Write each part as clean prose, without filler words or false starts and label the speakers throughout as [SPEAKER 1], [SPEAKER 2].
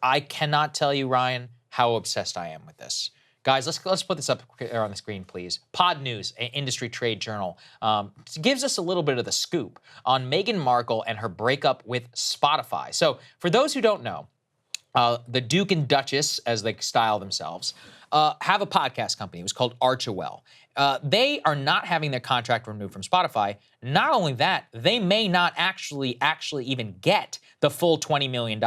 [SPEAKER 1] I cannot tell you, Ryan, how obsessed I am with this. Guys, let's put this up on the screen, please. Pod News, an industry trade journal, gives us a little bit of the scoop on Meghan Markle and her breakup with Spotify. So for those who don't know, the Duke and Duchess, as they style themselves, have a podcast company. It was called Archewell. They are not having their contract removed from Spotify. Not only that, they may not actually even get the full $20 million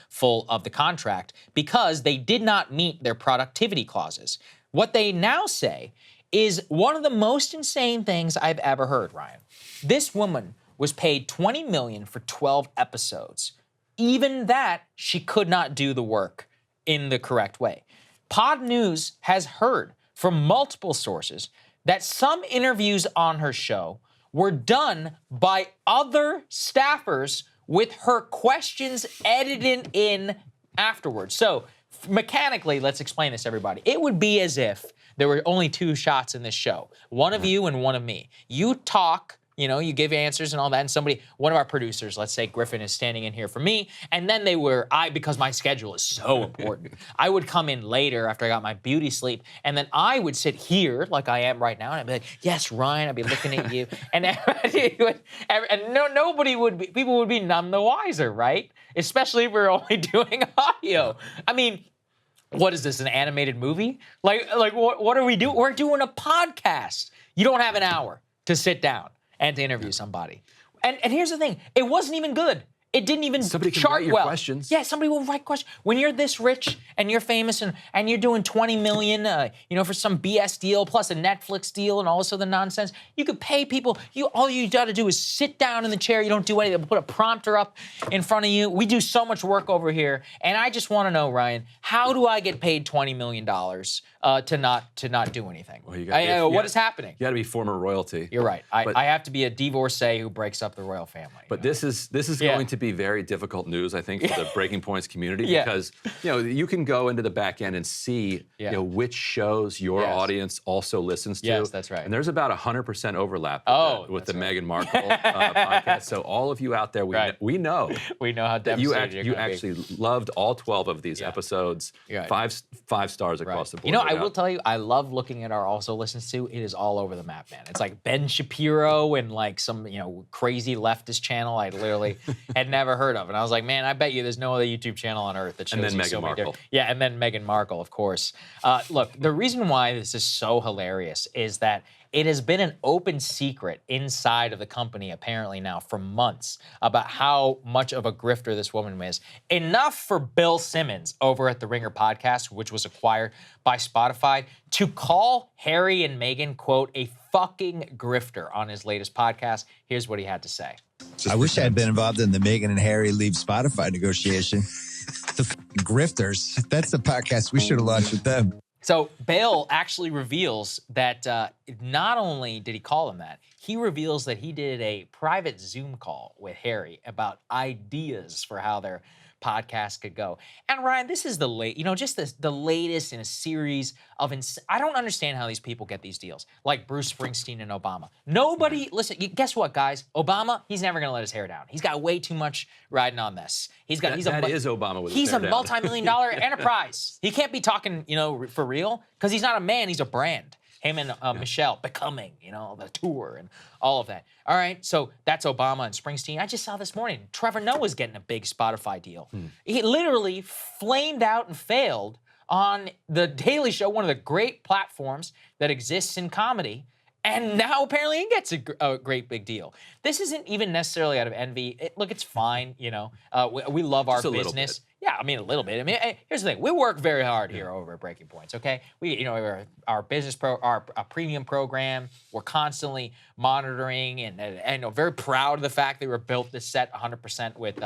[SPEAKER 1] full of the contract because they did not meet their productivity clauses. What they now say is one of the most insane things I've ever heard, Ryan. This woman was paid $20 million for 12 episodes. Even that, she could not do the work in the correct way. Pod News has heard from multiple sources that some interviews on her show were done by other staffers with her questions edited in afterwards. So mechanically, let's explain this, everybody. It would be as if there were only two shots in this show, one of you and one of me. You talk, you give answers and all that, and one of our producers, let's say Griffin, is standing in here for me, and then because my schedule is so important, I would come in later after I got my beauty sleep, and then I would sit here like I am right now, and I'd be like, yes, Ryan, I'd be looking at you, and people would be none the wiser, right? Especially if we're only doing audio. I mean, what is this, an animated movie? Like what are we doing? We're doing a podcast. You don't have an hour to sit down and to interview somebody. And here's the thing, it wasn't even good. It didn't even
[SPEAKER 2] somebody can
[SPEAKER 1] chart
[SPEAKER 2] write your
[SPEAKER 1] well.
[SPEAKER 2] Questions.
[SPEAKER 1] Yeah, somebody will write questions. When you're this rich and you're famous and you're doing $20 million, for some BS deal plus a Netflix deal and all this other nonsense, you could pay people. All you got to do is sit down in the chair. You don't do anything. Put a prompter up in front of you. We do so much work over here, and I just want to know, Ryan, how do I get paid $20 million to not do anything?
[SPEAKER 2] Well,
[SPEAKER 1] what is happening?
[SPEAKER 2] You got to be former royalty.
[SPEAKER 1] You're right. I have to be a divorcee who breaks up the royal family.
[SPEAKER 2] But this is going to be very difficult news, I think, for the Breaking Points community, because you can go into the back end and see which shows your audience also listens to.
[SPEAKER 1] Yes, that's right.
[SPEAKER 2] And there's about 100% overlap with the Meghan Markle podcast. So all of you out there, we know
[SPEAKER 1] how
[SPEAKER 2] that you actually loved all 12 of these episodes. Five stars across the board.
[SPEAKER 1] I will tell you, I love looking at our also listens to. It is all over the map, man. It's like Ben Shapiro and like some crazy leftist channel I literally had never heard of. And I was like, man, I bet you there's no other YouTube channel on earth that shows
[SPEAKER 2] and then
[SPEAKER 1] you so
[SPEAKER 2] Meghan
[SPEAKER 1] many
[SPEAKER 2] Markle.
[SPEAKER 1] different. Yeah, and then Meghan Markle, of course. Look, the reason why this is so hilarious is that it has been an open secret inside of the company, apparently now, for months, about how much of a grifter this woman is. Enough for Bill Simmons over at the Ringer podcast, which was acquired by Spotify, to call Harry and Meghan, quote, a fucking grifter on his latest podcast. Here's what he had to say.
[SPEAKER 3] I wish I had been involved in the Meghan and Harry leave Spotify negotiation. The grifters. That's the podcast we should have launched with them.
[SPEAKER 1] So Bale actually reveals that not only did he call him that, he reveals that he did a private Zoom call with Harry about ideas for how their podcast could go. And Ryan, this is the latest in a series of I don't understand how these people get these deals, like Bruce Springsteen and Obama. Listen, guess what, guys? Obama, he's never going to let his hair down. He's got way too much riding on this.
[SPEAKER 2] That is Obama with his hair down.
[SPEAKER 1] He's a multi-million-dollar enterprise. He can't be talking, for real, because he's not a man, he's a brand. Him and Michelle becoming, the tour and all of that. All right, so that's Obama and Springsteen. I just saw this morning, Trevor Noah's getting a big Spotify deal. He literally flamed out and failed on The Daily Show, one of the great platforms that exists in comedy, and now apparently he gets a great big deal. This isn't even necessarily out of envy. Look, it's fine, we love our business. Yeah, a little bit. Here's the thing. We work very hard here over at Breaking Points, okay? Our business our premium program, we're constantly monitoring and very proud of the fact that we were built this set 100% with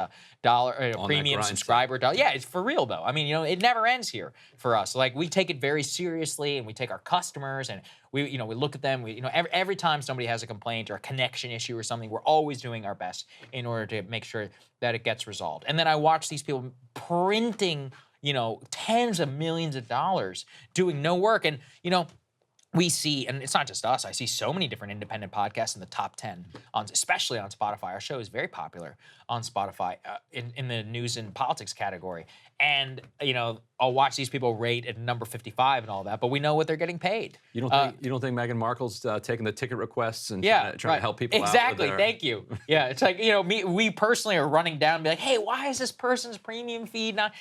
[SPEAKER 1] premium subscriber dollar. Yeah, it's for real though. It never ends here for us. Like, we take it very seriously, and we take our customers and we look at them. Every time somebody has a complaint or a connection issue or something, we're always doing our best in order to make sure that it gets resolved. And then I watch these people printing, tens of millions of dollars doing no work. And, we see, and it's not just us, I see so many different independent podcasts in the top 10, especially on Spotify. Our show is very popular on Spotify in the news and politics category. And, you know, I'll watch these people rate at number 55 and all that, but we know what they're getting paid.
[SPEAKER 2] You don't think Meghan Markle's taking the ticket requests and trying to help people out?
[SPEAKER 1] Exactly, thank you. Yeah, it's like, you know, we personally are running down and be like, hey, why is this person's premium feed not,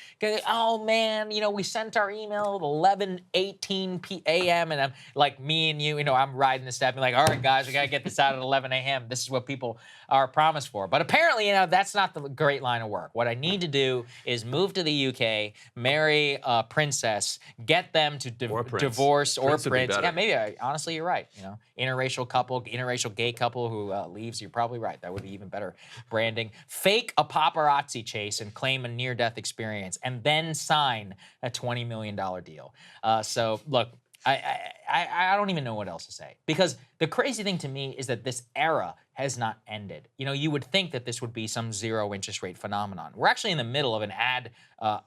[SPEAKER 1] oh man, you know, we sent our email at 11:18 a.m. and I'm like, me and you know, I'm riding the step and like, all right, guys, we got to get this out at 11 a.m. This is what people are promised for. But apparently, you know, that's not the great line of work. What I need to do is move to the UK, marry a princess, get them to divorce or prince. Yeah, maybe, honestly, you're right. You know, interracial gay couple who leaves, you're probably right. That would be even better branding. Fake a paparazzi chase and claim a near-death experience and then sign a $20 million deal. So, look, I don't even know what else to say, because the crazy thing to me is that this era has not ended. You know, you would think that this would be some zero interest rate phenomenon. We're actually in the middle of an ad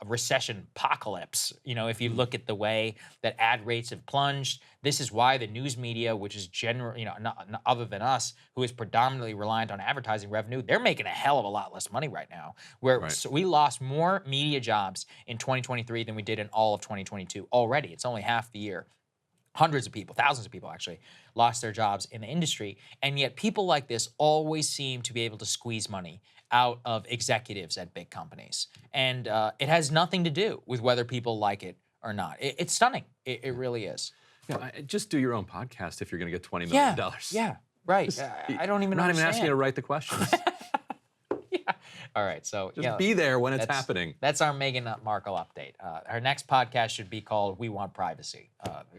[SPEAKER 1] recession apocalypse. You know, if you look at the way that ad rates have plunged, this is why the news media, which is generally, you know, not other than us, who is predominantly reliant on advertising revenue, they're making a hell of a lot less money right now. So we lost more media jobs in 2023 than we did in all of 2022 already. It's only half the year. Hundreds of people, thousands of people actually, lost their jobs in the industry. And yet people like this always seem to be able to squeeze money out of executives at big companies. And it has nothing to do with whether people like it or not. It's stunning. It really is.
[SPEAKER 2] Yeah, just do your own podcast if you're going to get $20 million.
[SPEAKER 1] Yeah, right. I don't even understand.
[SPEAKER 2] I'm not even asking you to write the questions.
[SPEAKER 1] Yeah. All right. So
[SPEAKER 2] just be there when it's happening.
[SPEAKER 1] That's our Meghan Markle update. Our next podcast should be called "We Want Privacy."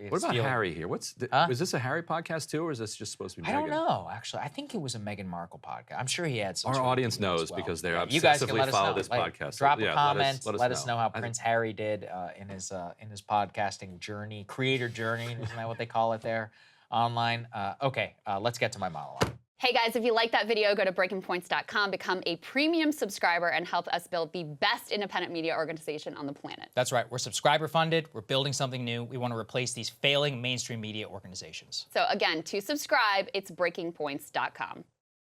[SPEAKER 2] What about Harry here? Was this a Harry podcast too, or is this just supposed to be Meghan?
[SPEAKER 1] I don't know. Actually, I think it was a Meghan Markle podcast. I'm sure he had some.
[SPEAKER 2] Our audience knows because they're obsessively
[SPEAKER 1] you guys can let us know.
[SPEAKER 2] this podcast.
[SPEAKER 1] Drop a comment. Let us know how Prince Harry did in his podcasting journey, creator journey. Isn't that what they call it there online? Okay. Let's get to my monologue.
[SPEAKER 4] Hey guys, if you like that video, go to breakingpoints.com, become a premium subscriber, and help us build the best independent media organization on the planet.
[SPEAKER 5] That's right. We're subscriber funded. We're building something new. We want to replace these failing mainstream media organizations.
[SPEAKER 4] So again, to subscribe, it's breakingpoints.com.